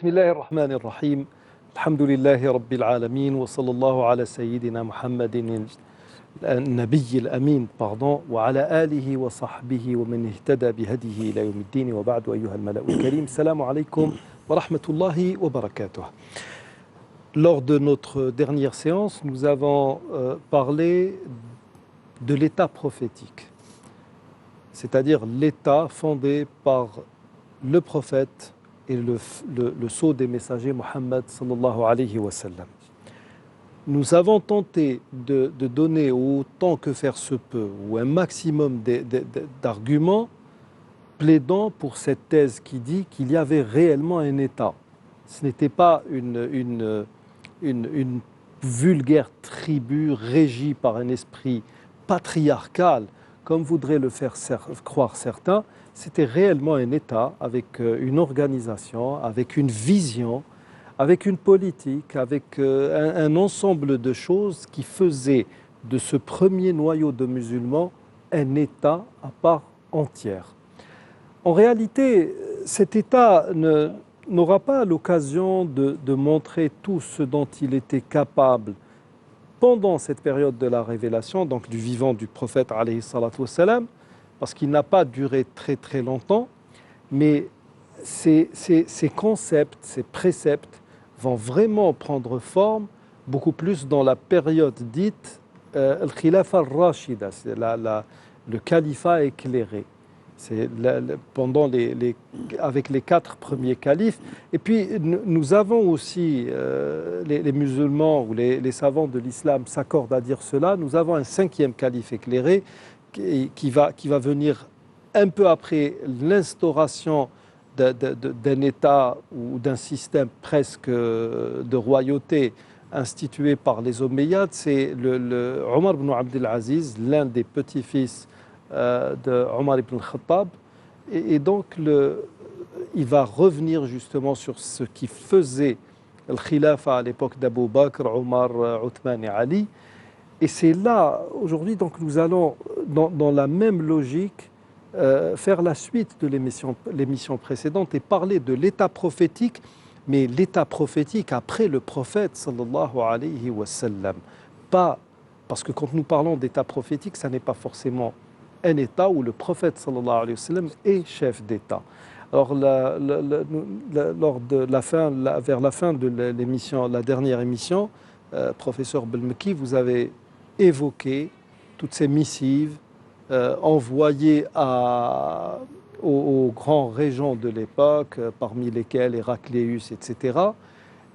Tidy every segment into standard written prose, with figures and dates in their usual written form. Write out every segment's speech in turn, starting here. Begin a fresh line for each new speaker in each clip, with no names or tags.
بسم الله الرحمن الرحيم الحمد لله رب العالمين وصلى الله على سيدنا محمد النبي الأمين وعلى آله وصحبه ومن اهتدى بهديه إلى يوم الدين وبعد أيها الملأ الكريم السلام عليكم ورحمة الله وبركاته. Lors de notre dernière séance, nous avons parlé de l'état prophétique, c'est-à-dire l'état fondé par le prophète et le sceau des messagers Muhammad sallallahu alayhi wa sallam. Nous avons tenté de donner autant que faire se peut ou un maximum d'arguments plaidant pour cette thèse qui dit qu'il y avait réellement un état. Ce n'était pas une vulgaire tribu régie par un esprit patriarcal, comme voudraient le faire croire certains. C'était réellement un État avec une organisation, avec une vision, avec une politique, avec un ensemble de choses qui faisaient de ce premier noyau de musulmans un État à part entière. En réalité, cet État n'aura pas l'occasion de montrer tout ce dont il était capable pendant cette période de la révélation, donc du vivant du prophète alayhi salatu wassalam, parce qu'il n'a pas duré très très longtemps, mais ces concepts, ces préceptes vont vraiment prendre forme beaucoup plus dans la période dite al-Khilafa al-Rashida, c'est le califat éclairé. C'est avec les 4 premiers califes. Et puis nous avons aussi, les musulmans ou les savants de l'islam s'accordent à dire cela, nous avons un 5e calife éclairé qui va venir un peu après l'instauration d'un État ou d'un système presque de royauté institué par les Omeyyades. C'est le Omar ibn Abdel Aziz, l'un des petits-fils de Omar ibn Khattab. Et donc il va revenir justement sur ce qui faisait le khilafa à l'époque d'Abu Bakr, Omar, Othman et Ali. Et c'est là, aujourd'hui, donc nous allons, dans la même logique, faire la suite de l'émission précédente et parler de l'état prophétique, mais l'état prophétique après le prophète, sallallahu alayhi wa sallam. Pas, parce que quand nous parlons d'état prophétique, ça n'est pas forcément un état où le prophète, sallallahu alayhi wa sallam, est chef d'état. Alors, vers la fin de l'émission, la dernière émission, professeur Belmeki, vous avez évoqué toutes ces missives envoyées aux grands régents de l'époque, parmi lesquels Héracléus, etc.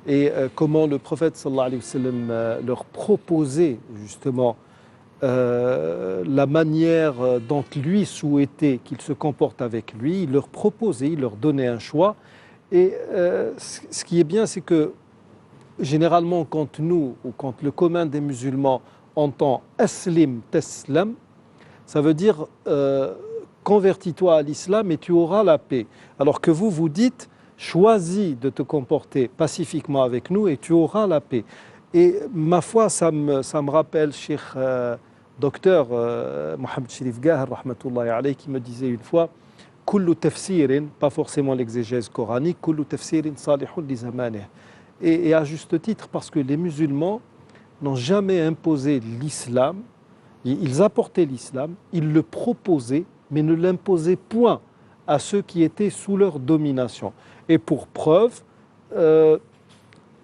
Et comment le prophète sallallahu alayhi wa sallam leur proposait justement la manière dont lui souhaitait qu'ils se comportent avec lui. Il leur proposait, il leur donnait un choix. Et ce qui est bien, c'est que généralement, quand nous, ou quand le commun des musulmans entend « aslim taslam », ça veut dire convertis-toi à l'islam et tu auras la paix. Alors que vous dites « choisis de te comporter pacifiquement avec nous et tu auras la paix ». Et ma foi, ça me rappelle Cheikh docteur Mohamed Sherif Gahar, rahmatullahi alayhi, qui me disait une fois « kullu tafsirin », pas forcément l'exégèse coranique, « kullu tafsirin salihun li zamanih ». Et à juste titre, parce que les musulmans n'ont jamais imposé l'islam, ils apportaient l'islam, ils le proposaient, mais ne l'imposaient point à ceux qui étaient sous leur domination. Et pour preuve, en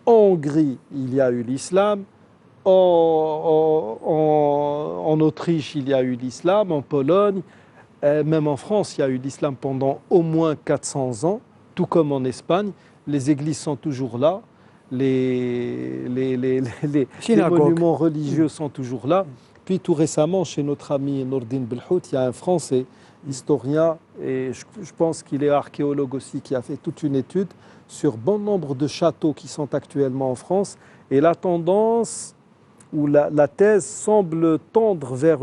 Hongrie, il y a eu l'islam, en Autriche, il y a eu l'islam, en Pologne, même en France, il y a eu l'islam pendant au moins 400 ans, tout comme en Espagne. Les églises sont toujours là. Les monuments religieux sont toujours là. Puis tout récemment, chez notre ami Nourdine Belhout, il y a un Français, historien, et je pense qu'il est archéologue aussi, qui a fait toute une étude sur bon nombre de châteaux qui sont actuellement en France. Et la tendance, ou la thèse semble tendre vers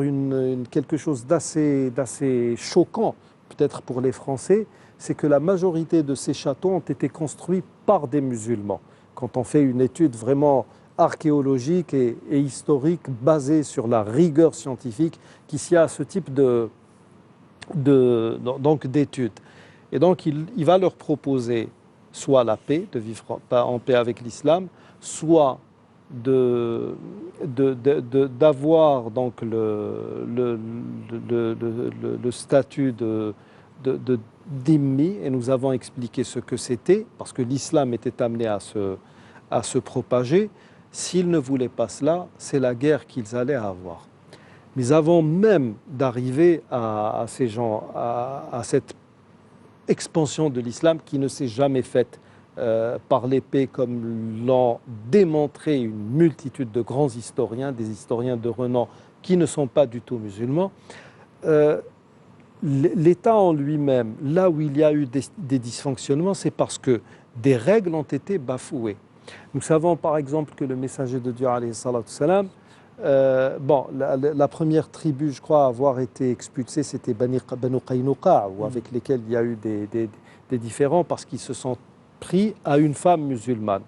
quelque chose d'assez choquant, peut-être pour les Français, c'est que la majorité de ces châteaux ont été construits par des musulmans. Quand on fait une étude vraiment archéologique et historique basée sur la rigueur scientifique qui s'y a à ce type d'études. Et donc il va leur proposer soit la paix, de vivre en paix avec l'islam, soit d'avoir donc le statut d'immi, et nous avons expliqué ce que c'était, parce que l'islam était amené à se propager. S'ils ne voulaient pas cela, c'est la guerre qu'ils allaient avoir. Mais avant même d'arriver à ces gens, à cette expansion de l'islam qui ne s'est jamais faite par l'épée, comme l'ont démontré une multitude de grands historiens, des historiens de renom qui ne sont pas du tout musulmans, l'État en lui-même, là où il y a eu des dysfonctionnements, c'est parce que des règles ont été bafouées. Nous savons par exemple que le messager de Dieu, alayhi salatu salam, la première tribu, je crois, à avoir été expulsée, c'était Banu Qaynuqa, avec lesquels il y a eu des différends parce qu'ils se sont pris à une femme musulmane.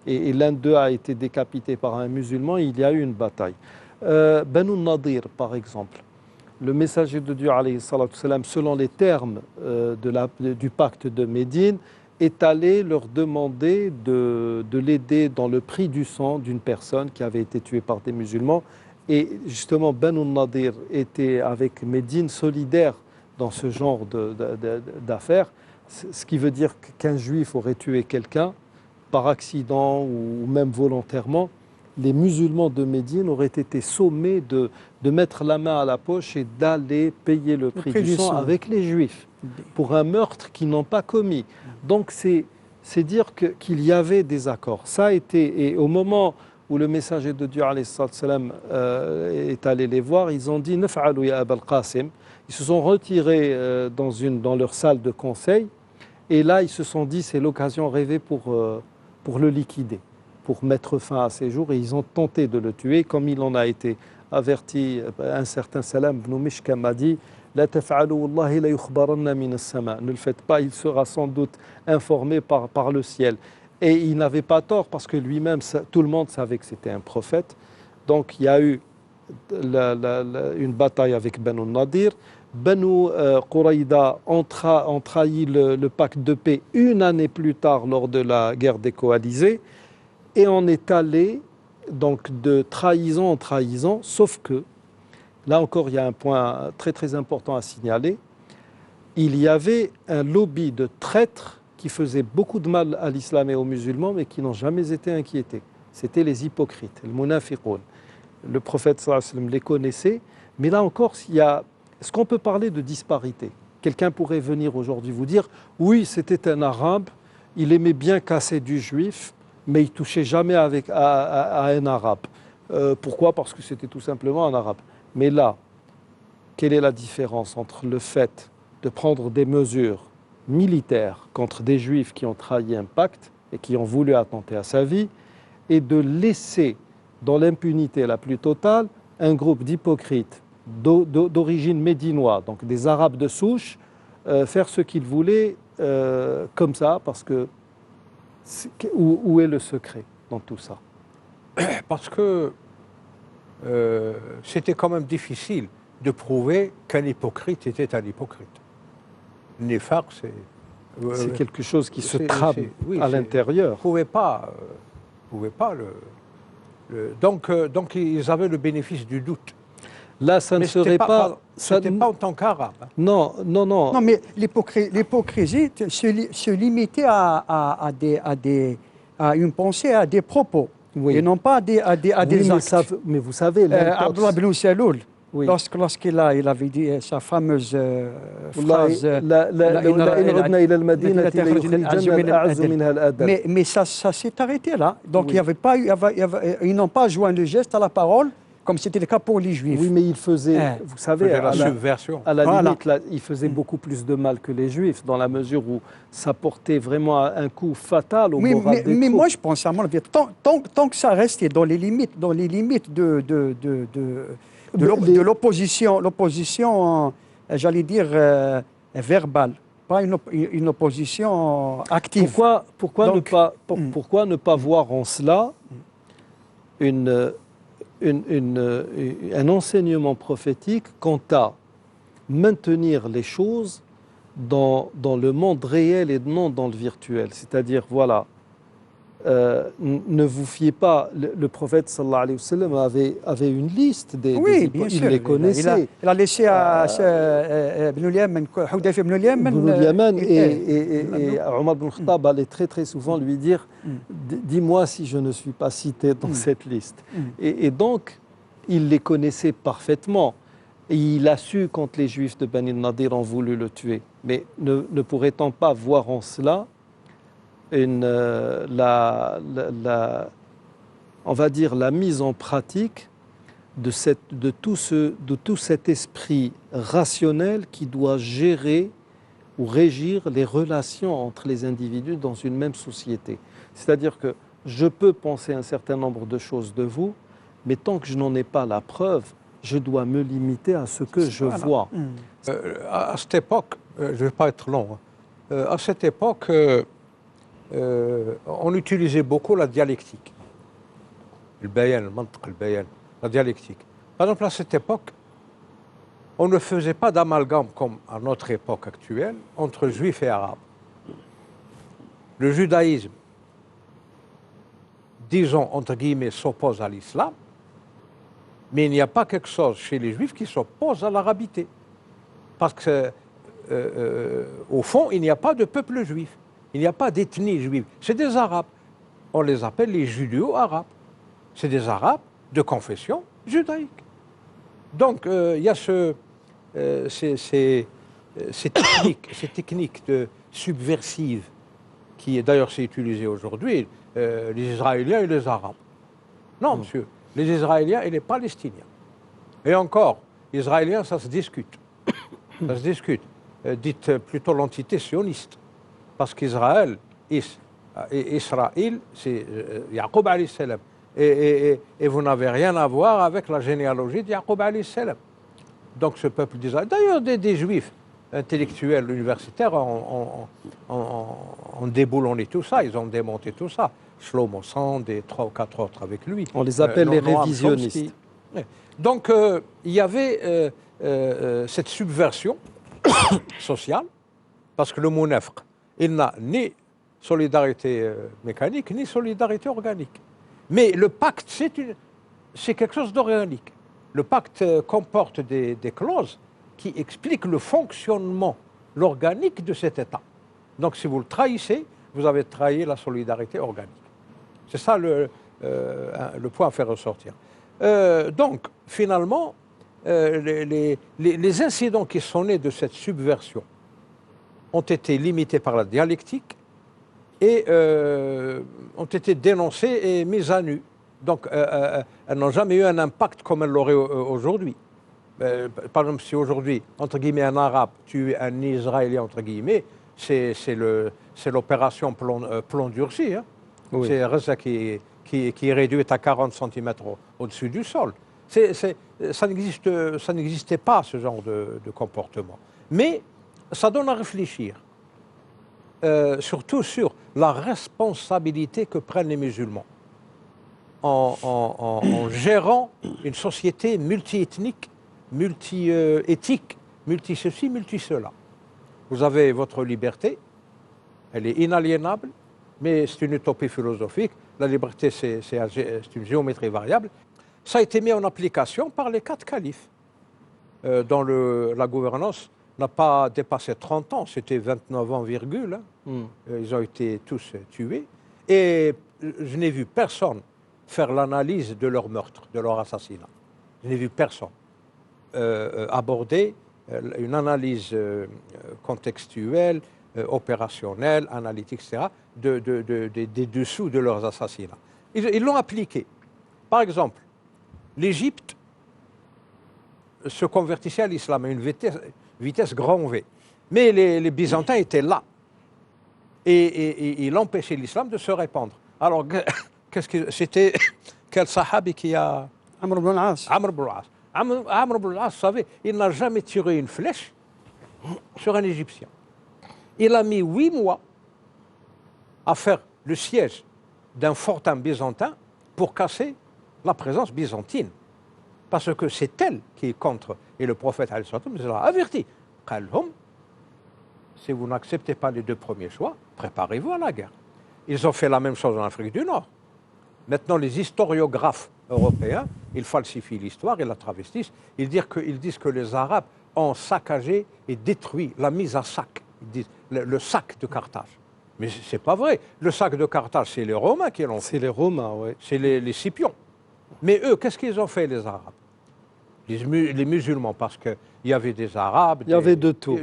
Et l'un d'eux a été décapité par un musulman et il y a eu une bataille. Banu Nadir, par exemple, le messager de Dieu, alayhi salatu salam, selon les termes du pacte de Médine, est allé leur demander de l'aider dans le prix du sang d'une personne qui avait été tuée par des musulmans. Et justement, Banu Nadir était avec Médine solidaire dans ce genre d'affaires, ce qui veut dire qu'un juif aurait tué quelqu'un par accident ou même volontairement. Les musulmans de Médine auraient été sommés de mettre la main à la poche et d'aller payer le prix du sang avec les juifs pour un meurtre qu'ils n'ont pas commis. Donc c'est dire qu'il y avait des accords. Ça a été, et au moment où le messager de Dieu alayhi salam, est allé les voir, ils ont dit « Naf'alu ya Abal Qasim ». Ils se sont retirés dans leur salle de conseil et là ils se sont dit c'est l'occasion rêvée pour le liquider, pour mettre fin à ses jours, et ils ont tenté de le tuer comme il en a été averti. Un certain Salam ibn Mishkam a dit La taf'alu wallahi la yukhbaranna min as-sama. Ne le faites pas, il sera sans doute informé par le ciel. Et il n'avait pas tort parce que lui-même, tout le monde savait que c'était un prophète. Donc il y a eu une bataille avec Banu Nadir. Banu Quraïda ont trahi le pacte de paix une année plus tard lors de la guerre des coalisés. Et on est allé donc de trahison en trahison, sauf que, là encore, il y a un point très très important à signaler. Il y avait un lobby de traîtres qui faisait beaucoup de mal à l'islam et aux musulmans, mais qui n'ont jamais été inquiétés. C'était les hypocrites, les munafiqoun. Le prophète sallallahu alayhi wa sallam les connaissait, mais là encore, est-ce qu'on peut parler de disparité? Quelqu'un pourrait venir aujourd'hui vous dire, oui, c'était un arabe, il aimait bien casser du juif, mais il ne touchait jamais à un arabe. Pourquoi? Parce que c'était tout simplement un arabe. Mais là, quelle est la différence entre le fait de prendre des mesures militaires contre des juifs qui ont trahi un pacte et qui ont voulu attenter à sa vie, et de laisser dans l'impunité la plus totale un groupe d'hypocrites d'origine médinoise, donc des arabes de souche, faire ce qu'ils voulaient comme ça, parce que où est le secret dans tout ça?
Parce que c'était quand même difficile de prouver qu'un hypocrite était un hypocrite. Nifaq,
c'est quelque chose qui se trame à l'intérieur.
Vous ne pouvez pas donc ils avaient le bénéfice du doute.
Là, ça ne serait pas...
C'était pas en tant qu'arabe.
Non.
Non, mais l'hypocrisie se limitait à une pensée, à des propos,
oui,
et non pas à des actes.
Mais vous savez...
Abdullah ibn Saloul, oui, lorsqu'il avait dit sa fameuse phrase... Mais ça s'est arrêté là. Donc oui, ils n'ont pas joint le geste à la parole, comme c'était le cas pour les Juifs.
Oui, mais il faisait, vous savez,
la subversion.
À la limite, là, il faisait beaucoup plus de mal que les Juifs, dans la mesure où ça portait vraiment un coup fatal au moral des troupes.
Mais moi, je pense à mon avis, tant que ça restait dans les limites de l'opposition, j'allais dire, verbale, pas une opposition active.
Pourquoi ne pas voir en cela un enseignement prophétique quant à maintenir les choses dans le monde réel et non dans le virtuel. C'est-à-dire, voilà, ne vous fiez pas, le prophète sallallahu alayhi wa sallam avait une liste
Oui, bien sûr.
il les connaissait.
Il a laissé à Ibn al-Yaman, Hudayfa ibn al-Yaman.
Ibn al-Yaman et Omar ibn Khattab allait très très souvent lui dire dis-moi si je ne suis pas cité dans cette liste. Et donc, il les connaissait parfaitement. Et il a su quand les Juifs de Bani Nadir ont voulu le tuer. Mais ne pourrait-on pas voir en cela on va dire la mise en pratique de tout cet esprit rationnel qui doit gérer ou régir les relations entre les individus dans une même société. C'est-à-dire que je peux penser un certain nombre de choses de vous, mais tant que je n'en ai pas la preuve, je dois me limiter à ce que je vois.
À cette époque, je ne vais pas être long, à cette époque, on utilisait beaucoup la dialectique. Le bayan, le mantiq, le bayan, la dialectique. Par exemple, à cette époque, on ne faisait pas d'amalgame comme à notre époque actuelle entre juifs et arabes. Le judaïsme, disons entre guillemets, s'oppose à l'islam, mais il n'y a pas quelque chose chez les juifs qui s'oppose à l'arabité. Parce que, au fond, il n'y a pas de peuple juif. Il n'y a pas d'ethnie juive. C'est des Arabes. On les appelle les judéo-arabes. C'est des Arabes de confession judaïque. Donc, il y a ces techniques subversives qui, d'ailleurs, c'est utilisé aujourd'hui, les Israéliens et les Arabes. Non, monsieur, les Israéliens et les Palestiniens. Et encore, Israéliens, ça se discute. Ça se discute. Dites plutôt l'entité sioniste. Parce qu'Israël, Israël, c'est Yaqub alayhi salam. Et vous n'avez rien à voir avec la généalogie de Yaqub alayhi salam. Donc ce peuple d'Israël, d'ailleurs des juifs intellectuels universitaires ont déboulonné tout ça, ils ont démonté tout ça. Shlomo Sand et 3 ou 4 autres avec lui.
On les appelle les révisionnistes.
Donc il y avait cette subversion sociale, parce que le mot nefq, il n'a ni solidarité mécanique, ni solidarité organique. Mais le pacte, c'est quelque chose d'organique. Le pacte comporte des clauses qui expliquent le fonctionnement, l'organique de cet État. Donc si vous le trahissez, vous avez trahi la solidarité organique. C'est ça le point à faire ressortir. Donc, finalement, les incidents qui sont nés de cette subversion ont été limités par la dialectique et ont été dénoncés et mis à nu. Donc, elles n'ont jamais eu un impact comme elles l'auraient aujourd'hui. Par exemple, si aujourd'hui, entre guillemets, un Arabe tue un Israélien, entre guillemets, c'est l'opération plomb durci. Hein. Oui. C'est Reza qui est réduite à 40 cm au-dessus du sol. Ça n'existait pas, ce genre de comportement. Mais ça donne à réfléchir, surtout sur la responsabilité que prennent les musulmans en gérant une société multiethnique, multi-éthique, multi-ceci, multi-cela. Vous avez votre liberté, elle est inaliénable, mais c'est une utopie philosophique. La liberté, c'est une géométrie variable. Ça a été mis en application par les 4 califes, dont la gouvernance n'a pas dépassé 30 ans, c'était 29 ans, virgule. Ils ont été tous tués. Et je n'ai vu personne faire l'analyse de leur meurtre, de leur assassinat. Je n'ai vu personne aborder une analyse contextuelle, opérationnelle, analytique, etc., des dessous de leurs assassinats. Ils l'ont appliqué. Par exemple, l'Égypte se convertissait à l'islam à une vitesse grand V. Mais les Byzantins étaient là. Et il empêchait l'islam de se répandre. Alors, c'était quel sahabi qui a...
Amr ibn al-As.
Amr ibn al-As. Amr ibn al-As, vous savez, il n'a jamais tiré une flèche sur un Égyptien. Il a mis 8 mois à faire le siège d'un fortin byzantin pour casser la présence byzantine. Parce que c'est elle qui est contre. Et le prophète, il a averti. si vous n'acceptez pas les deux premiers choix, préparez-vous à la guerre. Ils ont fait la même chose en Afrique du Nord. Maintenant, les historiographes européens, ils falsifient l'histoire et la travestissent. Ils disent que les Arabes ont saccagé et détruit la mise à sac. Ils disent le sac de Carthage. Mais ce n'est pas vrai. Le sac de Carthage, c'est les Romains qui l'ont fait.
C'est les Romains, oui.
C'est les Scipions. Mais eux, qu'est-ce qu'ils ont fait, les Arabes? Les musulmans, parce qu'il y avait des Arabes.
Il y avait de tout.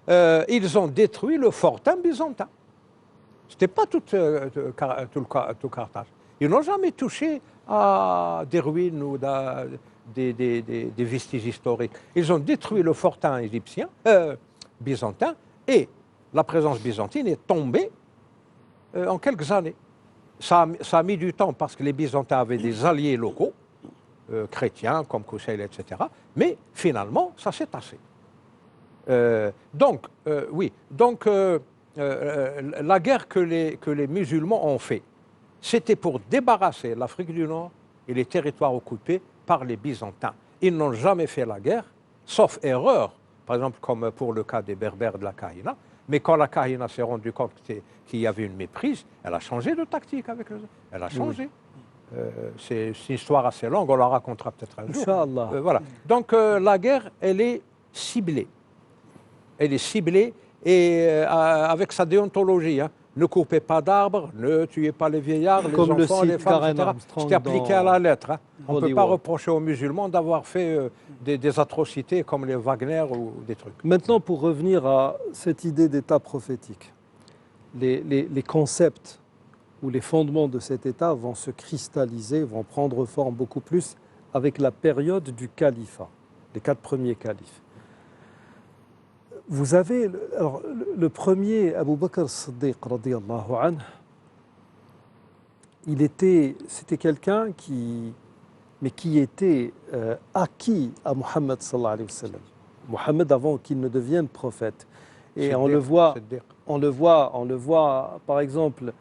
Ils ont détruit le fortin byzantin. Ce n'était pas tout Carthage. Ils n'ont jamais touché à des ruines ou des vestiges historiques. Ils ont détruit le fortin byzantin et la présence byzantine est tombée en quelques années. Ça a mis du temps parce que les Byzantins avaient des alliés locaux, chrétiens comme Kousseil, etc. Mais finalement, ça s'est tassé. Donc, la guerre que les musulmans ont fait, c'était pour débarrasser l'Afrique du Nord et les territoires occupés par les Byzantins. Ils n'ont jamais fait la guerre, sauf erreur, par exemple comme pour le cas des Berbères de la Kahina. Mais quand la Kahina s'est rendue compte qu'il y avait une méprise, elle a changé de tactique avec eux. Elle a changé. Oui. C'est une histoire assez longue, on la racontera peut-être un jour.
Inch'Allah.
Voilà. Donc la guerre, elle est ciblée. Elle est ciblée et avec sa déontologie. Hein. Ne coupez pas d'arbres, ne tuez pas les vieillards, les enfants, les femmes, etc. C'était appliqué à la lettre. Hein. On ne peut pas reprocher aux musulmans d'avoir fait des atrocités comme les Wagner ou des trucs.
Maintenant, pour revenir à cette idée d'État prophétique, les concepts ou les fondements de cet État vont se cristalliser, vont prendre forme beaucoup plus avec la période du califat, les 4 premiers califes. Vous avez le premier, Abu Bakr as-Siddiq, radiyallahu anhu, c'était quelqu'un qui était acquis à Mohammed sallallahu alayhi wa sallam. Mohammed avant qu'il ne devienne prophète. Et on le voit, par exemple,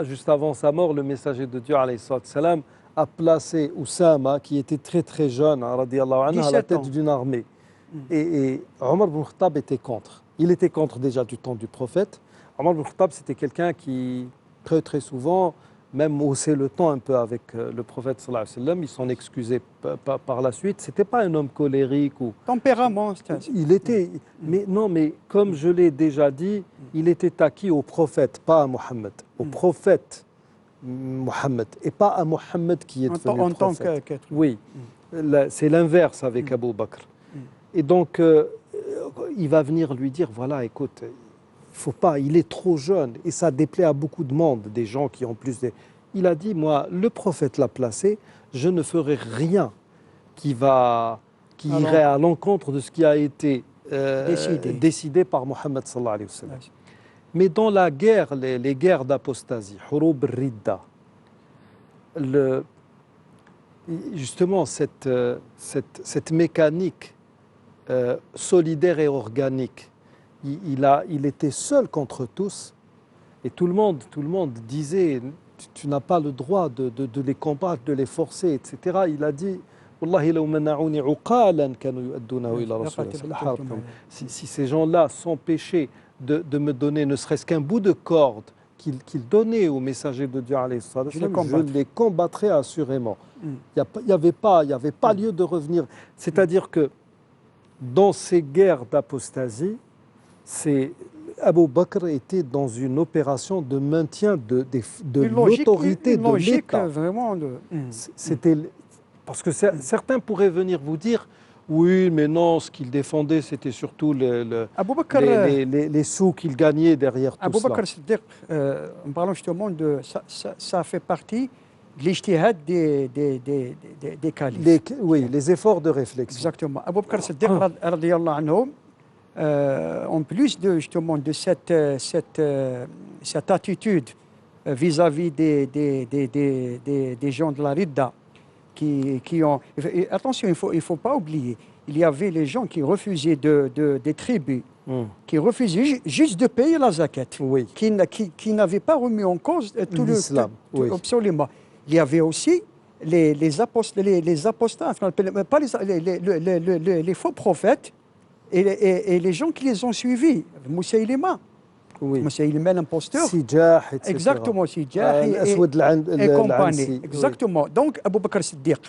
juste avant sa mort, le messager de Dieu alayhi salam a placé Oussama, qui était très très jeune, radiyallahu anhu, à la tête d'une armée. Et Omar ibn Khattab était contre. Il était contre déjà du temps du prophète. Omar ibn Khattab, c'était quelqu'un qui, très très souvent, même haussait le ton un peu avec le prophète sallallahu alayhi wa sallam. Il s'en excusait par la suite. C'était pas un homme colérique ou
tempérament.
Il était, mais non, mais comme je l'ai déjà dit, il était acquis au prophète, pas à Mohammed. Au prophète Mohammed et pas à Mohammed qui est devenu prophète.
En tant qu'être.
Oui, c'est l'inverse avec Abu Bakr. Et donc, il va venir lui dire, voilà, écoute, faut pas, il est trop jeune. Et ça déplaît à beaucoup de monde, des gens qui ont plus de... Il a dit, moi, le prophète l'a placé, je ne ferai rien qui irait à l'encontre de ce qui a été décidé par Mohammed sallallahu alayhi wa sallam. Mais dans la guerre, les guerres d'apostasie, Hurub Ridda, justement, cette mécanique solidaire et organique. Il était seul contre tous et tout le monde disait tu n'as pas le droit de les combattre, de les forcer, etc. Il a dit si ces gens-là s'empêchaient de me donner ne serait-ce qu'un bout de corde qu'ils donnaient aux messagers de Dieu, je les combattrais assurément. Il n'y avait pas lieu de revenir. C'est-à-dire que dans ces guerres d'apostasie, Abu Bakr était dans une opération de maintien de l'autorité de l'État. Parce que certains pourraient venir vous dire, oui, mais non, ce qu'il défendait, c'était surtout les sous qu'il gagnait derrière tout cela.
Abu Bakr Siddiq, en parlant justement de ça fait partie de l'ijtihad des califes.
Les efforts de réflexion.
Exactement. Abu Bakr Siddiq, radiyallahu anhu, en plus de justement de cette attitude vis-à-vis des gens de la Ridda qui ont... Attention, il ne faut pas oublier, il y avait les gens qui refusaient des tribus, qui refusaient juste de payer la zakat, qui n'avaient pas remis en cause tout l'islam. Absolument. Il y avait aussi les apostats, pas les faux prophètes, et les gens qui les ont suivis, Moussaïlima,
Oui.
Moussaïlima l'imposteur,
Sijah, etc.
exactement, Sijah
Al-Aswad
et compagnie.
al-Ansi.
Exactement. Donc, Abu Bakr Siddiq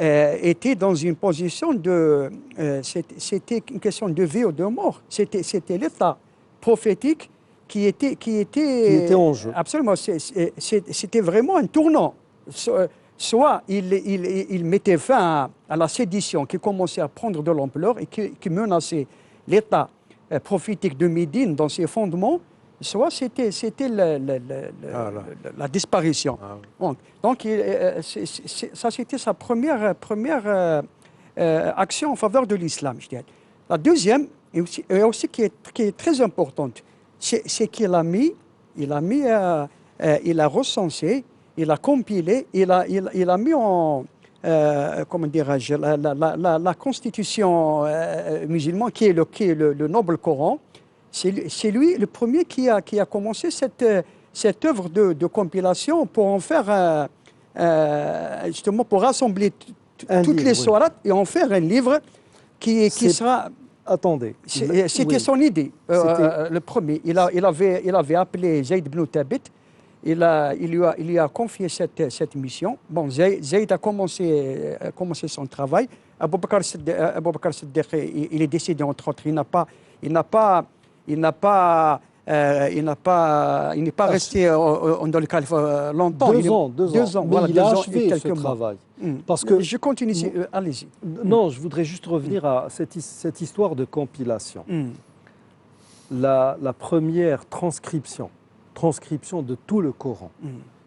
était dans une position de... c'était une question de vie ou de mort. C'était l'état prophétique qui était
en jeu.
Absolument. C'était vraiment un tournant. Soit il mettait fin à la sédition qui commençait à prendre de l'ampleur et qui menaçait l'état prophétique de Médine dans ses fondements, soit c'était la disparition. Donc ça, c'était sa première action en faveur de l'islam, je dirais. La deuxième, et aussi qui est très importante, c'est qu'il a recensé, il a compilé, il a mis en... comment dirais-je, la constitution musulmane, qui est le noble Coran. C'est lui le premier qui a commencé cette œuvre de compilation pour en faire, justement, pour rassembler toutes les sourates et en faire un livre qui sera...
Attendez.
C'était son idée, le premier. Il avait appelé Zayd ibn Thabit. Il lui a confié cette mission. Bon, Zayd a commencé son travail. Abu Bakr Siddiq, il est décédé, entre autres. Il n'est pas resté dans le califat longtemps.
2 ans.
Mais
voilà,
il a
achevé ce travail.
Parce que je continue ici. Allez-y.
Non, je voudrais juste revenir à cette histoire de compilation. La première transcription de tout le Coran,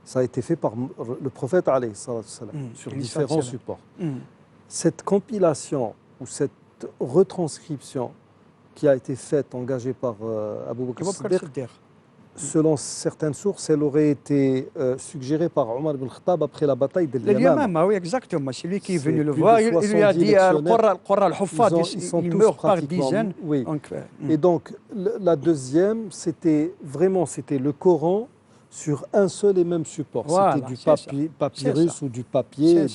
ça a été fait par le prophète alayhi salatu wassalam, sur différents supports. Cette compilation ou cette retranscription qui a été faite, engagée par Abu Bakr Siddiq, selon certaines sources, elle aurait été suggérée par Omar ibn Khattab après la bataille de Yamama.
Oui, exactement. C'est lui qui est venu le voir. Il lui a dit Al-Qur'an al-Huffaz, ils meurent par dizaines.
Oui. Et donc, la deuxième, c'était le Coran sur un seul et même support. Voilà, c'était du papyrus ou du papier.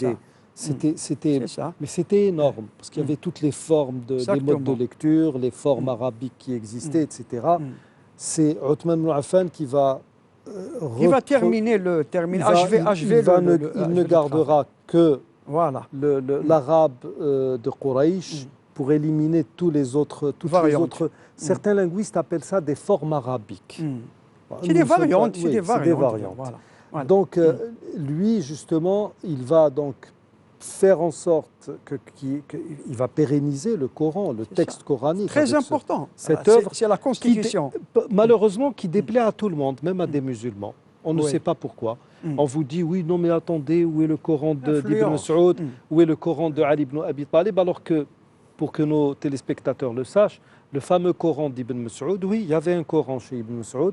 Mais c'était énorme, parce qu'il y avait toutes les formes des modes de lecture, les formes arabiques qui existaient, etc. C'est Othman ibn Affan qui va
terminer achever
il ne gardera que l'arabe de Quraysh pour éliminer toutes les autres. Certains linguistes appellent ça des formes arabiques.
C'est des variantes.
Voilà. Donc, lui, justement, il va donc faire en sorte qu'il va pérenniser le Coran, le texte coranique.
Très important.
Cette œuvre,
c'est la Constitution.
Malheureusement, qui déplaît à tout le monde, même à des musulmans. On ne sait pas pourquoi. On vous dit, oui, non, mais attendez, où est le Coran d'Ibn Mas'ud, où est le Coran de Ali ibn Abi Talib, alors que, pour que nos téléspectateurs le sachent, le fameux Coran d'Ibn Mas'ud, oui, il y avait un Coran chez Ibn Mas'ud.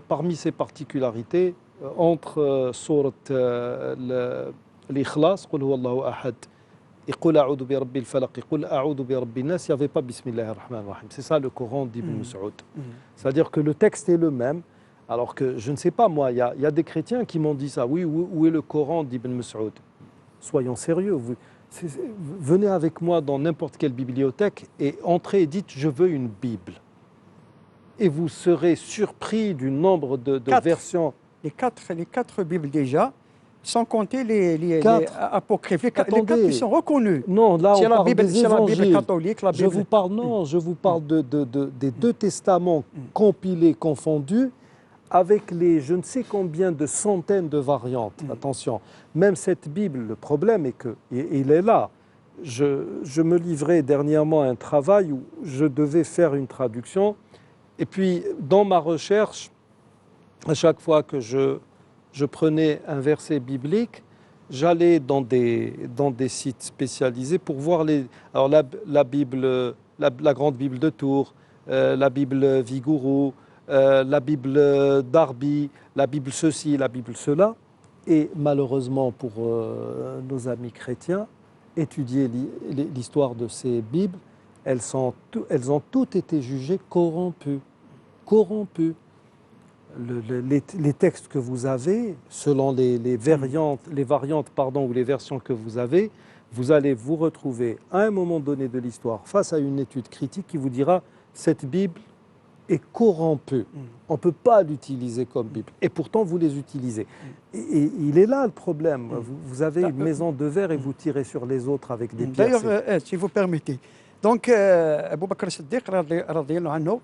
Parmi ses particularités, entre sourate l'Ikhlas, Qul huwa Allahu ahad, et Qul a'udhu bi rabbil falaq, et Qul a'udhu bi rabbin nas, il n'y avait pas Bismillahir Rahmanir Rahim. C'est ça le Coran d'Ibn Mas'ud. C'est-à-dire que le texte est le même, alors que je ne sais pas, moi, il y a des chrétiens qui m'ont dit ça. Oui, où est le Coran d'Ibn Mas'ud? Soyons sérieux. Venez avec moi dans n'importe quelle bibliothèque et entrez et dites « je veux une Bible ». Et vous serez surpris du nombre de versions.
Les quatre Bibles déjà, sans compter les apocryphes. Les quatre qui sont reconnus.
Non, là on parle des évangiles.
C'est la Bible catholique.
Je vous parle des 2 testaments compilés, confondus, avec les je ne sais combien de centaines de variantes. Attention, même cette Bible, le problème est qu'il est là. Je me livrais dernièrement à un travail où je devais faire une traduction. Et puis, dans ma recherche, à chaque fois que je prenais un verset biblique, j'allais dans des sites spécialisés pour voir la Bible, la grande Bible de Tours, la Bible Vigouroux, la Bible Darby, la Bible ceci, la Bible cela. Et malheureusement pour nos amis chrétiens, étudier l'histoire de ces Bibles, elles ont toutes été jugées corrompues. Les textes que vous avez, selon les variantes ou les versions que vous avez, vous allez vous retrouver à un moment donné de l'histoire face à une étude critique qui vous dira cette Bible est corrompue. On ne peut pas l'utiliser comme Bible. Et pourtant, vous les utilisez. Et il est là le problème. Vous avez une maison de verre et vous tirez sur les autres avec des pierres.
D'ailleurs, si vous permettez. Donc, Abu Bakr as-Siddiq, radiyallahu anhu,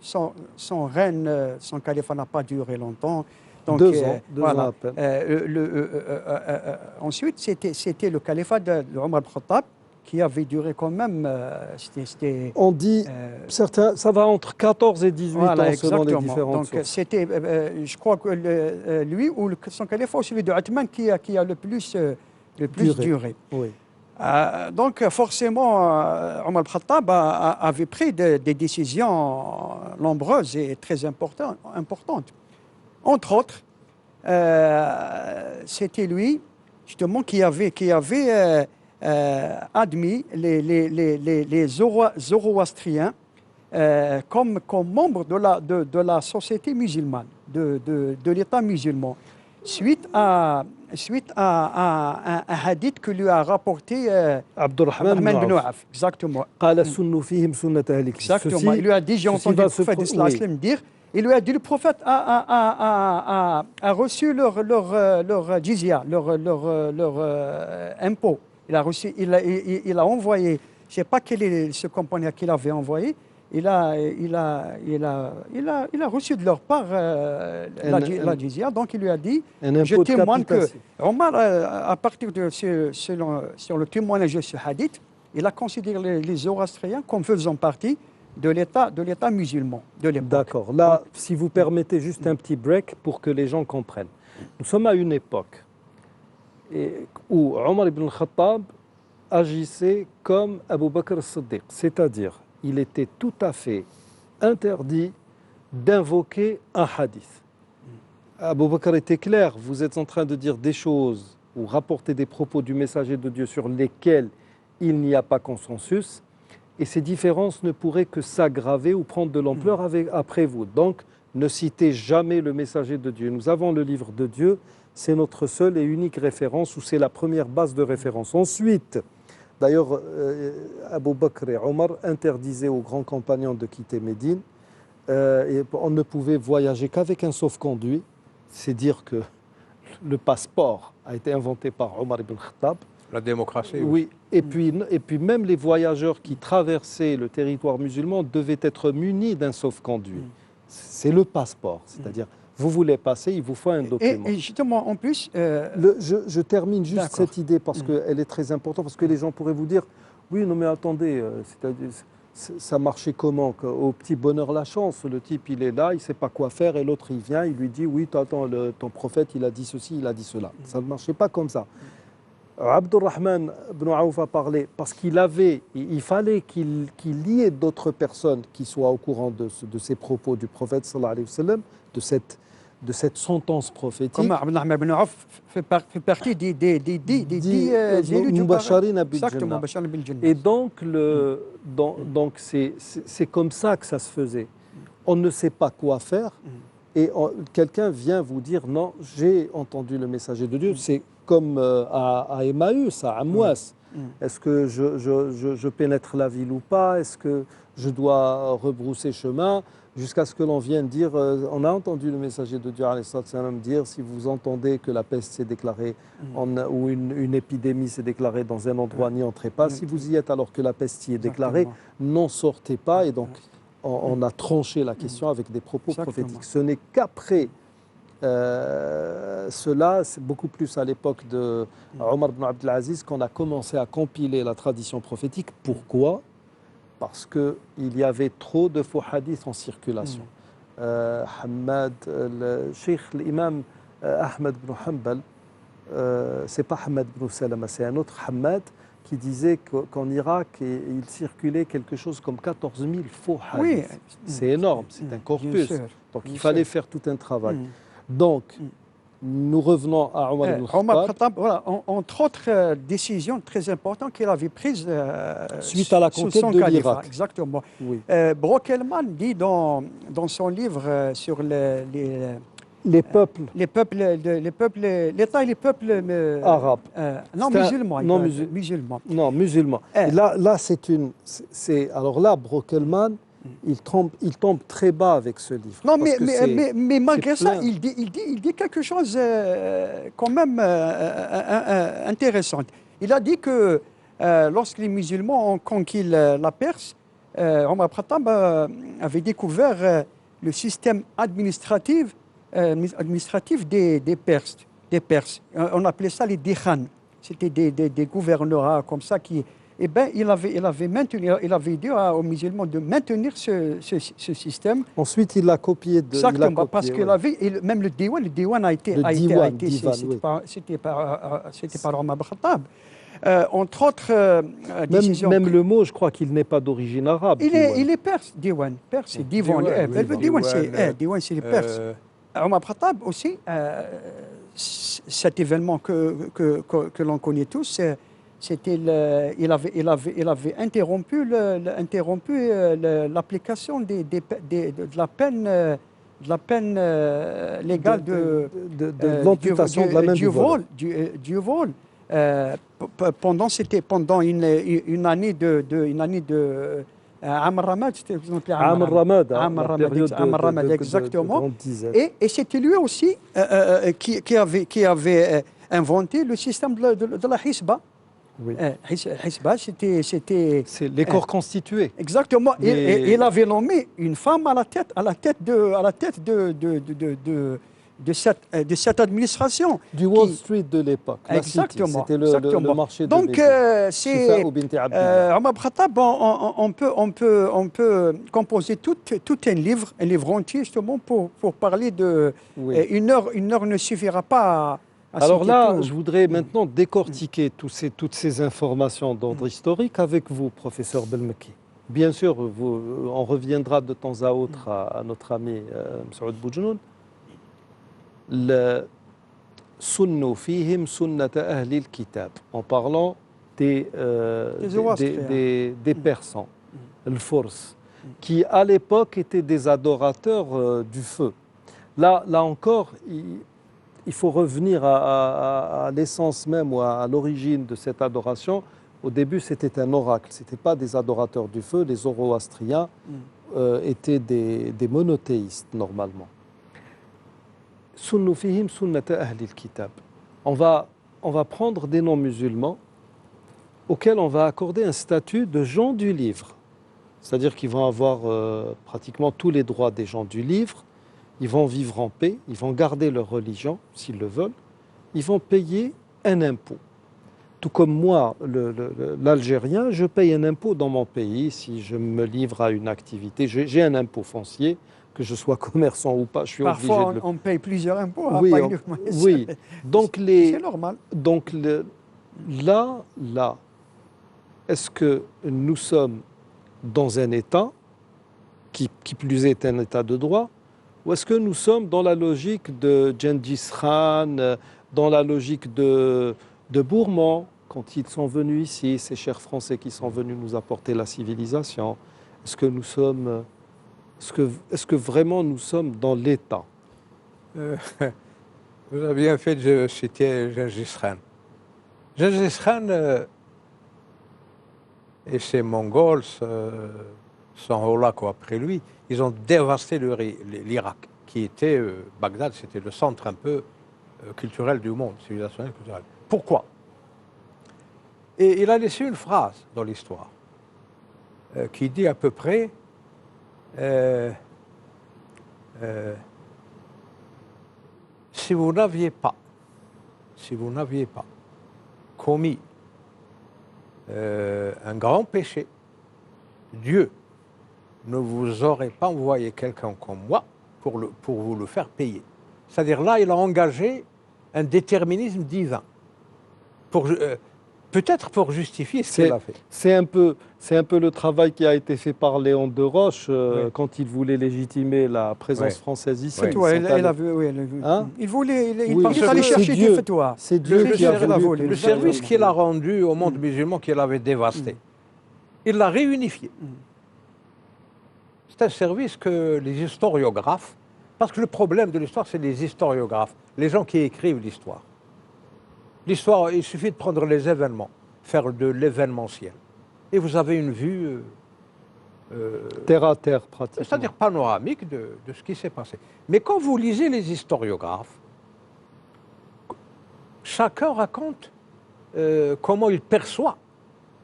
son règne, son califat n'a pas duré longtemps. Donc,
2 ans, 2 ans à peine.
Ensuite, c'était le califat de Omar al-Khattab qui avait duré quand même.
On dit, certains, ça va entre 14 et 18
voilà,
ans selon les différentes
Donc,
sources.
c'était, je crois que lui ou son califat ou celui de Othman qui a le plus duré.
Oui.
Donc, forcément, Omar al-Khattab avait pris des décisions nombreuses et très importantes. Entre autres, c'était lui, justement, qui avait admis les Zoroastriens comme membres de la société musulmane, de l'État musulman, suite à un hadith que lui a rapporté Abdurrahman bin Auf. Exactement. Exactement. Il lui a dit, j'ai entendu le prophète d'Islam dire, il lui a dit, le prophète a reçu leur jizya, leur impôt. Il a reçu, il a envoyé, je ne sais pas quel est ce compagnon qu'il avait envoyé, il a reçu de leur part la jizya, donc il lui a dit, je témoigne que Omar, à partir de sur le témoignage de ce hadith, il a considéré les Zoroastriens comme faisant partie de l'État musulman de l'époque.
D'accord. Là, si vous permettez juste un petit break pour que les gens comprennent. Nous sommes à une époque où Omar ibn al-Khattab agissait comme Abu Bakr as-Siddiq, c'est-à-dire il était tout à fait interdit d'invoquer un hadith. Abu Bakr était clair, vous êtes en train de dire des choses ou rapporter des propos du messager de Dieu sur lesquels il n'y a pas consensus, et ces différences ne pourraient que s'aggraver ou prendre de l'ampleur après vous. Donc, ne citez jamais le messager de Dieu. Nous avons le livre de Dieu, c'est notre seule et unique référence, ou c'est la première base de référence. Ensuite, d'ailleurs, Abu Bakr et Omar interdisaient aux grands compagnons de quitter Médine. Et on ne pouvait voyager qu'avec un sauf-conduit. C'est dire que le passeport a été inventé par Omar ibn Khattab.
La démocratie.
Oui, et puis même les voyageurs qui traversaient le territoire musulman devaient être munis d'un sauf-conduit. C'est le passeport, c'est-à-dire vous voulez passer, il vous faut un document.
Et justement, en plus...
je termine juste cette idée parce qu'elle est très importante, parce que les gens pourraient vous dire, oui, non mais attendez, ça marchait comment? Au petit bonheur la chance, le type il est là, il ne sait pas quoi faire, et l'autre il vient, il lui dit, oui, attends, ton prophète il a dit ceci, il a dit cela. Ça ne marchait pas comme ça. Abdurrahman ibn Auf a parlé parce il fallait qu'il y ait d'autres personnes qui soient au courant de ces propos du prophète sallallahu alayhi wa sallam, de cette sentence prophétique.
Comme Abdurrahman ibn Auf fait partie des 10 élus du
Mubasharin bil
Exactement,
Jannah. Et donc, c'est comme ça que ça se faisait. On ne sait pas quoi faire et quelqu'un vient vous dire non, j'ai entendu le messager de Dieu. C'est comme à Emmaüs, à Amouas. Est-ce que je pénètre la ville ou pas? Est-ce que je dois rebrousser chemin? Jusqu'à ce que l'on vienne dire, on a entendu le messager de Dieu dire, si vous entendez que la peste s'est déclarée ou une épidémie s'est déclarée dans un endroit, n'y entrez pas. Si vous y êtes alors que la peste y est déclarée, n'en sortez pas. Et donc, on a tranché la question avec des propos prophétiques. Ce n'est qu'après cela, c'est beaucoup plus à l'époque de Omar ibn Abdelaziz qu'on a commencé à compiler la tradition prophétique. Pourquoi? Parce qu'il y avait trop de faux hadiths en circulation. Hamad, le cheikh, l'imam Ahmed ibn Hanbal, c'est pas Hamad ibn Salama, c'est un autre Hamad qui disait qu'en Irak, il circulait quelque chose comme 14 000 faux hadiths. Oui, c'est énorme, c'est un corpus. Donc il fallait faire tout un travail. Donc, nous revenons à Omar ibn Khattab.
Omar Khattab, voilà, entre autres décisions très importantes qu'il avait prises
suite à la conquête de l'Irak.
Exactement. Oui. Brockelman dit dans son livre sur
Les peuples
l'État et les peuples
arabes.
non
C'est un-
musulmans.
non,
Musulmans.
Non, musulmans.
Eh.
Et là, alors là, Brockelmann, il tombe très bas avec ce livre.
Non,
parce que
mais malgré
c'est
ça,
plein.
il dit quelque chose quand même intéressant. Il a dit que lorsque les musulmans ont conquis la Perse, Omar Khattab avait découvert le système administratif des Perses. On appelait ça les Dekhan. C'était des gouvernorats comme ça qui... Eh bien, il avait dit aux musulmans de maintenir ce système.
Ensuite, il l'a copié de.
Exactement, parce qu'il avait, même le Diwan a été,
Diwan,
c'était par Omar Khattab. Entre autres décisions.
Même le mot, je crois qu'il n'est pas d'origine arabe.
Il est perse, Diwan. Perse, c'est Diwan. Diwan, c'est les Perses. Omar Khattab aussi, cet événement que l'on connaît tous, c'était il avait interrompu l'application de la peine légale
de l'amputation de la main du vol.
Du vol. Pendant une année de Amr Ramad, c'était
Amr Ramad,
exactement. Et c'était lui aussi qui avait inventé le système de la Hisba.
Oui.
Hisba, c'était
c'est les corps constitués.
Exactement. Et il avait nommé une femme à la tête de cette administration.
Du Wall Street de l'époque.
Exactement.
C'était le marché de
donc, c'est Omar Khattab, on peut composer tout un livre entier justement pour parler de...
Oui.
Une heure ne suffira pas à
Alors là,
tout.
je voudrais maintenant décortiquer toutes ces informations d'ordre historique avec vous, professeur Belmeki. Bien sûr, on reviendra de temps à autre à notre ami Msaoud Boujnoun. Sunnu fihim sunnata ahli al-kitab, en parlant des Persans, le Furs, qui à l'époque étaient des adorateurs du feu. Là encore, il faut revenir à l'essence même ou à l'origine de cette adoration. Au début, c'était un oracle, ce n'étaient pas des adorateurs du feu. Les Zoroastriens étaient des monothéistes normalement. Sunnu fihim sunnata ahli al-kitab. On va prendre des non-musulmans auxquels on va accorder un statut de gens du livre. C'est-à-dire qu'ils vont avoir pratiquement tous les droits des gens du livre. Ils vont vivre en paix, ils vont garder leur religion s'ils le veulent. Ils vont payer un impôt. Tout comme moi, l'Algérien, je paye un impôt dans mon pays si je me livre à une activité. J'ai un impôt foncier. Que je sois commerçant ou pas, je suis obligé de le...
Parfois, on paye plusieurs impôts.
Oui. Donc,
c'est normal.
Donc, là, est-ce que nous sommes dans un État, qui plus est un État de droit, ou est-ce que nous sommes dans la logique de Gengis Khan, dans la logique de Bourmont, quand ils sont venus ici, ces chers Français qui sont venus nous apporter la civilisation? Est-ce que nous sommes... Est-ce que vraiment nous sommes dans l'État?
Vous avez bien fait de citer Gengis Khan. Gengis Khan et ses Mongols, son Holako après lui, ils ont dévasté l'Irak, qui était, Bagdad, c'était le centre un peu culturel du monde, civilisationnel culturel. Pourquoi? Et il a laissé une phrase dans l'histoire qui dit à peu près si vous n'aviez pas commis un grand péché, Dieu ne vous aurait pas envoyé quelqu'un comme moi pour vous le faire payer. C'est-à-dire là, il a engagé un déterminisme divin. Peut-être pour justifier ce qu'il a fait.
C'est un peu le travail qui a été fait par Léon de Roche quand il voulait légitimer la présence française ici.
Il fallait chercher des fatwas.
C'est Dieu qui a voulu.
Le service qu'il a rendu au monde musulman qu'il avait dévasté, il l'a réunifié. C'est un service que les historiographes Parce que le problème de l'histoire, c'est les historiographes, les gens qui écrivent l'histoire. L'histoire, il suffit de prendre les événements, faire de l'événementiel. Et vous avez une vue...
terre à terre, pratiquement.
c'est-à-dire panoramique de ce qui s'est passé. Mais quand vous lisez les historiographes, chacun raconte comment il perçoit.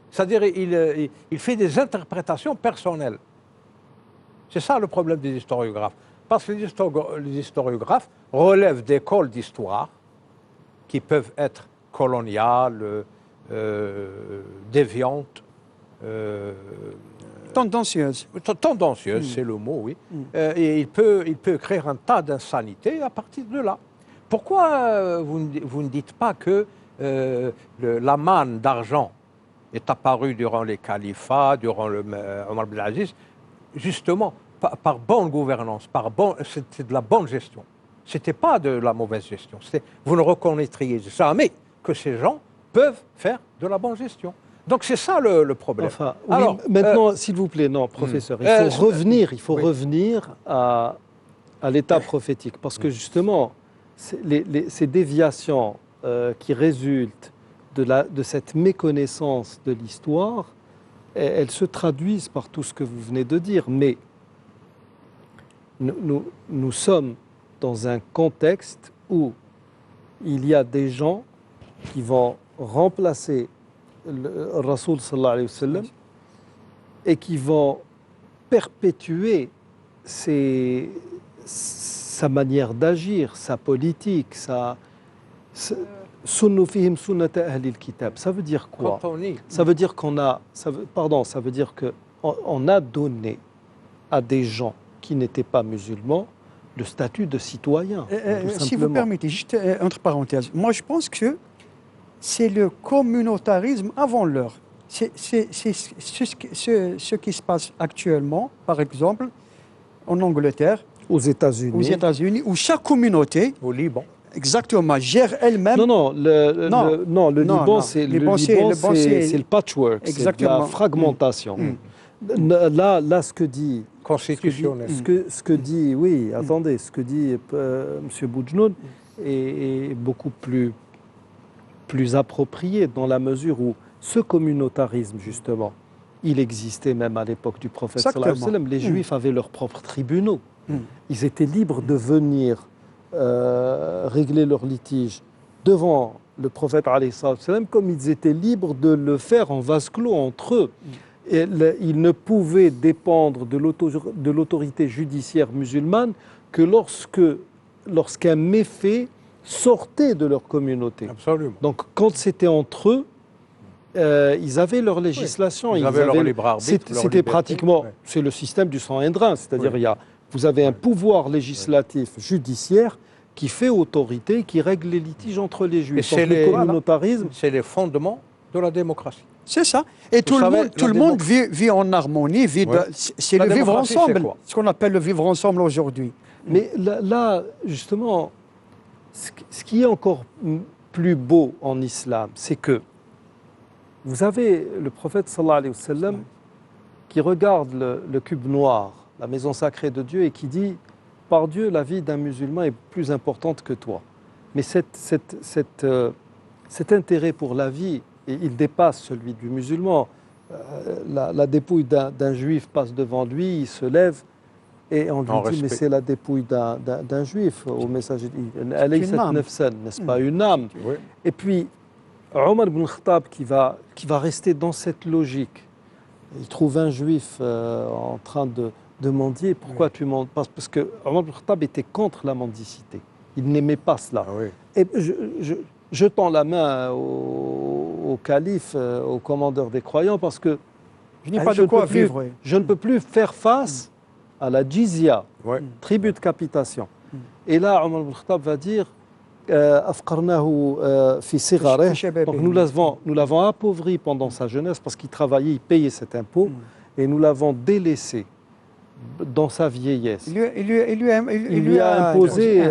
C'est-à-dire il fait des interprétations personnelles. C'est ça le problème des historiographes. Parce que les historiographes relèvent d'écoles d'histoire qui peuvent être coloniales, déviantes,
Tendancieuse.
tendancieuses, c'est le mot, oui. Et il peut créer un tas d'insanités à partir de là. Pourquoi vous ne dites pas que la manne d'argent est apparue durant les califats, durant le Omar ibn Aziz, justement par bonne gouvernance, c'était de la bonne gestion. Ce n'était pas de la mauvaise gestion. Vous ne reconnaîtriez jamais que ces gens peuvent faire de la bonne gestion. Donc c'est ça le problème.
Enfin, oui, alors, maintenant, s'il vous plaît, non, professeur, il faut revenir à l'état prophétique, parce que justement, ces déviations qui résultent de cette méconnaissance de l'histoire, elles se traduisent par tout ce que vous venez de dire, mais nous sommes dans un contexte où il y a des gens qui vont remplacer le Rasoul sallallahu alayhi wa sallam et qui vont perpétuer sa manière d'agir, sa politique, sunnu fihim sunnata ahlil kitab. Ça veut dire quoi? Ça veut dire qu'on a, ça veut dire que on a donné à des gens qui n'étaient pas musulmans le statut de citoyen.
Si vous permettez, juste entre parenthèses, moi je pense que c'est le communautarisme avant l'heure. C'est ce qui se passe actuellement, par exemple, en Angleterre,
aux États-Unis,
où chaque communauté,
au Liban,
exactement, gère elle-même.
Non, le Liban, c'est le patchwork, c'est la fragmentation. Là, ce que dit
constitutionnel.
Ce que dit, oui, attendez, ce que dit M. Boujnoun est beaucoup plus approprié dans la mesure où ce communautarisme, justement, il existait même à l'époque du prophète sallallahu alayhi wa sallam. Les Juifs avaient leurs propres tribunaux. Ils étaient libres de venir régler leurs litiges devant le prophète alayhi wa sallam, comme ils étaient libres de le faire en vase clos entre eux. Et ils ne pouvaient dépendre de l'autorité judiciaire musulmane que lorsqu'un méfait sortait de leur communauté.
Absolument.
Donc, quand c'était entre eux, ils avaient leur législation.
Oui. Ils avaient leur libre arbitre.
C'était pratiquement, c'est le système du sang indrin, c'est-à-dire vous avez un pouvoir législatif judiciaire qui fait autorité, qui règle les litiges entre les Juifs.
Et
le communautarisme,
c'est les fondements de la démocratie.
C'est ça. Et tout le monde vit en harmonie. C'est le vivre ensemble, ce qu'on appelle le vivre ensemble aujourd'hui.
Mais là, justement, ce qui est encore plus beau en islam, c'est que vous avez le prophète sallallahu alayhi wa sallam qui regarde le cube noir, la maison sacrée de Dieu, et qui dit « Par Dieu, la vie d'un musulman est plus importante que toi. » Mais cet intérêt pour la vie, il dépasse celui du musulman. La dépouille d'un juif passe devant lui, il se lève, et on lui dit, mais c'est la dépouille d'un juif, au message, n'est-ce pas une âme?
Oui.
Et puis, Omar ibn Khattab qui va rester dans cette logique. Il trouve un juif en train de mendier. Pourquoi tu mendies? Parce que Omar ibn Khattab était contre la mendicité. Il n'aimait pas cela.
Ah oui.
Et je tends la main au calife, au commandeur des croyants, parce que
je n'ai pas de quoi vivre.
Je ne peux plus faire face à la jizya, tribut de capitation. Et là, Omar ibn Khattab va dire afqarnahu fi sigharih. Donc nous l'avons appauvri pendant sa jeunesse parce qu'il travaillait, il payait cet impôt, et nous l'avons délaissé dans sa vieillesse.
Il lui
a imposé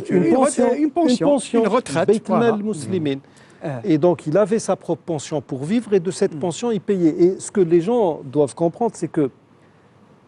une pension,
une retraite.
Beit Mal Muslimin. Et donc il avait sa propre pension pour vivre, et de cette pension il payait. Et ce que les gens doivent comprendre, c'est que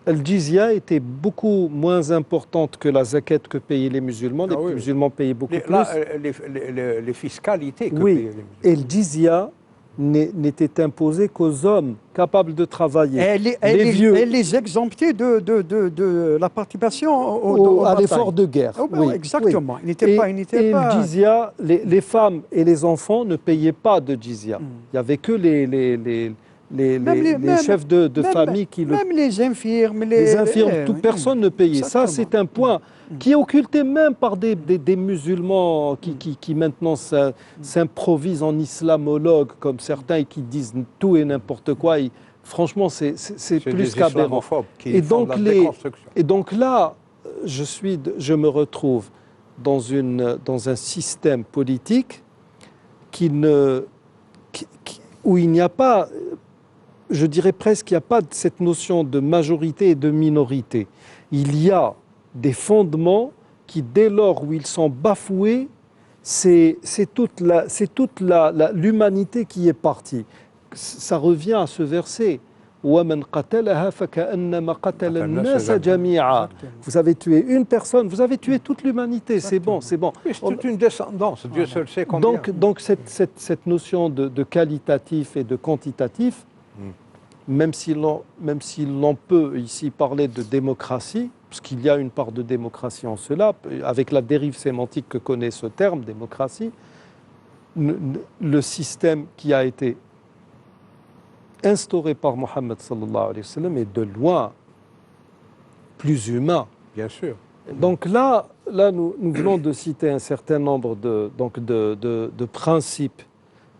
le jizya était beaucoup moins importante que la zakat que payaient les musulmans. Les musulmans payaient beaucoup plus.
Là, les fiscalités que payaient les musulmans.
Et le jizya n'était imposé qu'aux hommes capables de travailler.
Les vieux. Elle les exemptait de la participation
à l'effort de guerre.
Exactement. Il n'était pas.
Le jizya, les femmes et les enfants ne payaient pas de jizya. Il n'y avait que les chefs de famille qui le...
Même les infirmes.
Toute personne ne payait. Ça, c'est un point qui est occulté même par des musulmans qui maintenant s'improvisent en islamologues, comme certains, et qui disent tout et n'importe quoi. Franchement, c'est plus qu'aberrant. Et donc là, je me retrouve dans un système politique où il n'y a pas... Je dirais presque qu'il n'y a pas cette notion de majorité et de minorité. Il y a des fondements qui, dès lors où ils sont bafoués, c'est toute l'humanité qui est partie. Ça revient à ce verset. Vous avez tué une personne, vous avez tué toute l'humanité. C'est bon, c'est bon.
Oui, c'est toute une descendance, Dieu seul sait combien.
Donc cette notion de qualitatif et de quantitatif, même si l'on peut ici parler de démocratie, parce qu'il y a une part de démocratie en cela, avec la dérive sémantique que connaît ce terme, démocratie, le système qui a été instauré par Mohammed sallallahu alayhi wa sallam est de loin plus humain.
Bien sûr.
Donc là nous venons de citer un certain nombre de principes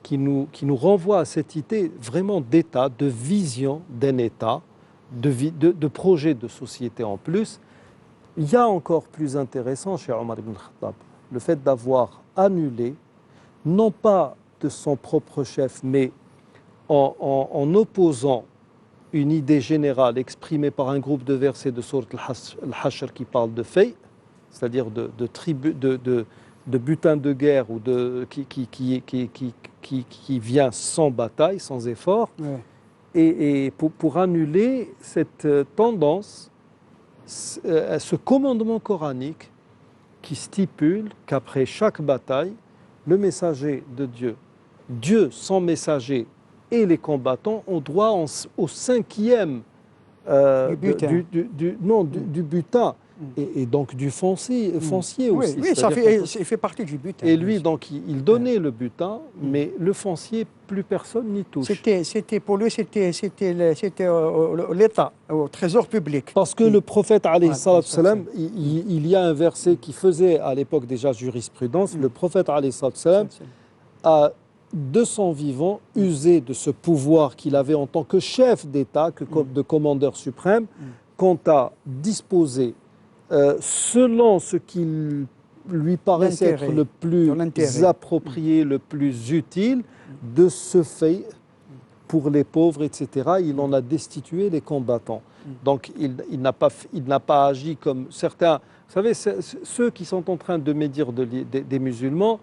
qui nous renvoient à cette idée vraiment d'État, de vision d'un État, de projet de société en plus. Il y a encore plus intéressant chez Omar ibn Khattab, le fait d'avoir annulé, non pas de son propre chef, mais en opposant une idée générale exprimée par un groupe de versets de Sourate al-Hashr qui parle de fay, c'est-à-dire de butin de guerre ou qui vient sans bataille, sans effort, et pour annuler cette tendance, ce commandement coranique qui stipule qu'après chaque bataille, le messager de Dieu sans messager et les combattants ont droit au cinquième du butin. Et donc du foncier aussi.
Oui, ça fait partie du butin.
Et lui, donc, il donnait le butin, mais le foncier, plus personne n'y touche.
Pour lui, c'était l'État, au trésor public.
Parce que le prophète, alayhi salatu salam, il y a un verset qui faisait à l'époque déjà jurisprudence. Le prophète, alayhi salatu salam, a de son vivant usé de ce pouvoir qu'il avait en tant que chef d'État, de commandeur suprême, quant à disposer selon ce qu'il lui paraissait être le plus approprié, le plus utile, de ce fait pour les pauvres, etc. Il en a destitué les combattants. Donc il n'a pas agi comme certains. Vous savez, ceux qui sont en train de médire des musulmans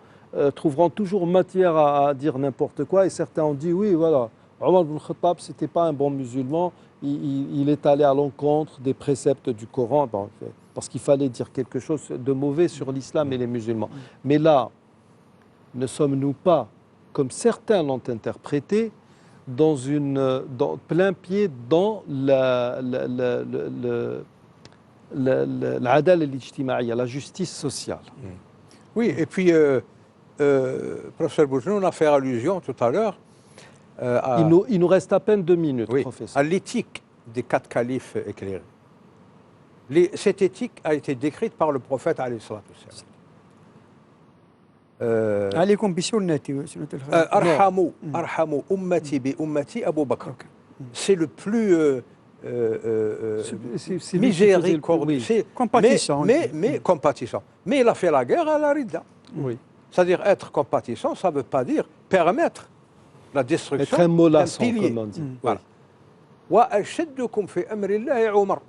trouveront toujours matière à dire n'importe quoi. Et certains ont dit, oui, voilà, Omar ibn Khattab, ce n'était pas un bon musulman. Il est allé à l'encontre des préceptes du Coran. Parce qu'il fallait dire quelque chose de mauvais sur l'islam et les musulmans. Mais là, ne sommes-nous pas, comme certains l'ont interprété, plein pied dans l'adal al-ijtimaïya, la justice sociale.
Oui, et puis, professeur Boujnou, on a fait allusion tout à l'heure
il nous reste à peine 2 minutes, professeur.
À l'éthique des 4 califes éclairés. Cette éthique a été décrite par le prophète alayhi salatu wassalam.
عليكم بسنتي سنة
أرحموا أمتي بأمتي أبو بكر. C'est le plus miséricordieux, compatissant. Mais compatissant. Mais il a fait la guerre à la Rida.
Oui.
C'est-à-dire être compatissant, ça ne veut pas dire permettre la destruction
d'un pilier. Comme on dit.
Voilà. وأشدكم في أمر الله عمر.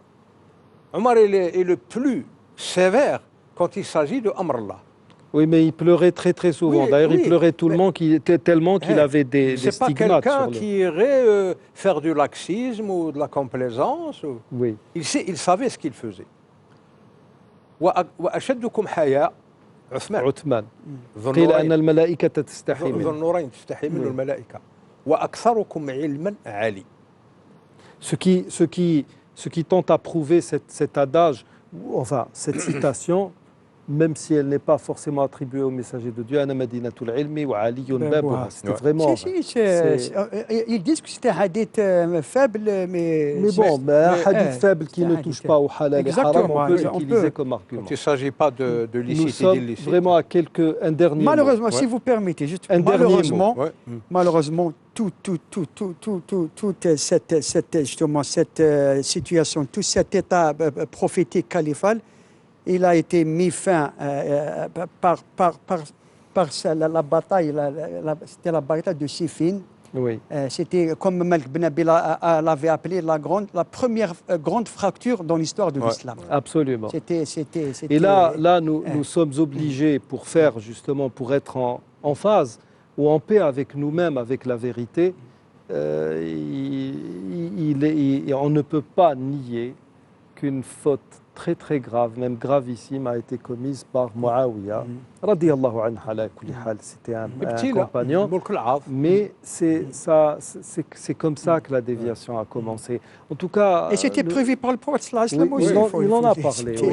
Omar est le plus sévère quand il s'agit de Amr Allah.
Oui, mais il pleurait très très souvent.
Oui,
D'ailleurs, il
oui,
pleurait tout le
mais-
monde tellement qu'il avait des
C'est pas
stigmates
quelqu'un
sur le...
qui irait faire du laxisme ou de la complaisance.
Oui.
Il savait ce qu'il faisait. وأشدكم حياء عثمان
عثمان
ذو
قيل أن
النورين
الملائكة تستحي
ذو
منه.
النورين تستحي منه
Oui.
الملائكة وأكثركم علما علي.
Ce qui tente à prouver cet adage, ou enfin cette citation, même si elle n'est pas forcément attribuée au messager de Dieu, Ana Madinatul Ilmi wa Aliyun Babuha. C'était
Ouais.
vraiment...
Ils disent que c'était un hadith faible, mais...
Mais bon, un hadith faible qui
c'est un
ne
hadith.
touche pas au halal et haram,
Exactement,
on peut
on
l'utiliser
peut.
comme argument.
Quand il ne s'agit pas de
Nous
licite et
sommes
d'illicite.
vraiment à un dernier
Malheureusement,
mot.
si vous permettez, juste
Un dernier
malheureusement,
Ouais.
malheureusement, toute cette situation, tout cet état prophétique califal, il a été mis fin par la bataille, c'était la bataille de Siffin.
Oui.
C'était, comme Malik Ben Nabil l'avait appelé, la première grande fracture dans l'histoire de l'islam.
Absolument.
C'était.
Et là nous sommes obligés, pour faire justement, pour être en phase ou en paix avec nous-mêmes, avec la vérité, on ne peut pas nier qu'une faute très très grave, même gravissime, a été commise par Muawiyah, radiyallahu anhu ala kulli hal. C'était un compagnon, mais c'est comme ça que la déviation a commencé. En tout cas...
Et c'était prévu par le prophète sallallahu alayhi wa
Oui,
sallam.
il en a parlé. Oui.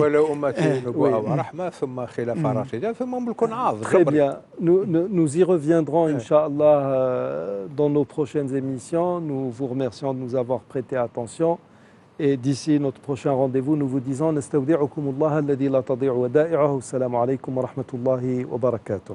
Très bien. Nous y reviendrons, Inch'Allah, dans nos prochaines émissions. Nous vous remercions de nous avoir prêté attention. Et d'ici notre prochain rendez-vous, nous vous disons Nastawdi'ukumullah alladhi la tadi'u wada'i'uhu. Assalamu alaykum wa rahmatullahi wa barakatuh.